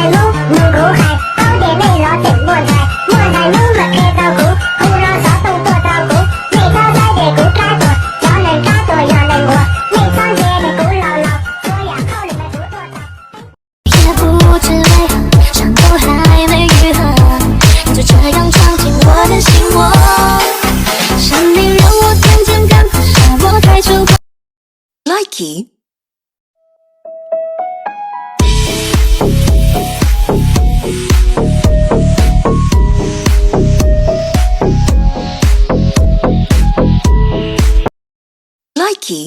đại ngu ngu cũ hài tao để này lo tỉnh buồn dài mua đại ngu mà kê tao cũ hù lo gió tung tua tao cũ mày tao dai để cũ ca tuột gió lên ca tuột gió lên mùa mày sang về để cũ lao lao tôiอยากเข้าเลยมาดูตัวตา也不知为何伤都还没愈合你就这样闯进我的心窝生命让我渐渐赶不上我太出 Likey Likey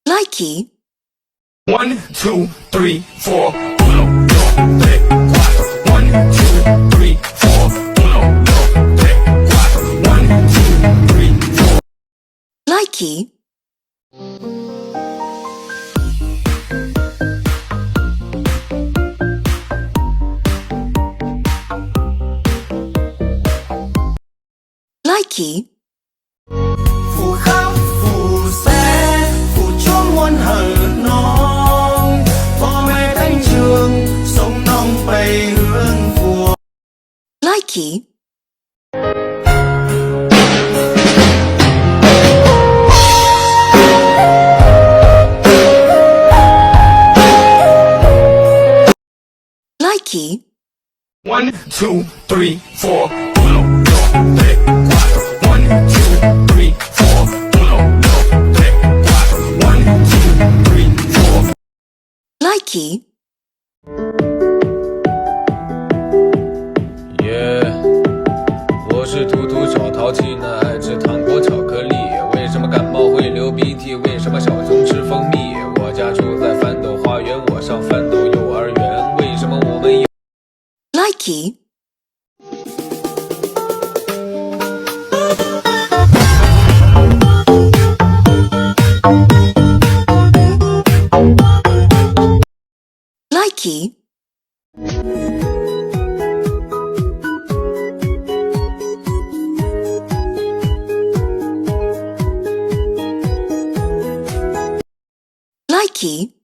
Likey 1, 2, 3, 4, 1, 2, 3, 4. 1, 2, 3, 4. 1, 2, 3, 4. 1, 2, 3, 4. Likey Likey 負khắp phù xe phù chúa muôn hở nongพ่อแม่ทั้งเชืองส่งน้องไปเฮือนฟัว Likey Likey 1, 2, 3, 4. 1, 2, 3, 4. 1, 2, 3, 4. 1, 2, 3, 4. 1, 2, 3, 4. Likey 耶，我是图图小淘气呢，爱吃糖果巧克力。为什么感冒会流鼻涕？为什么小熊吃蜂蜜？我家住在翻斗花园，我上翻斗幼儿园。为什么我们有 Likey Likey Likey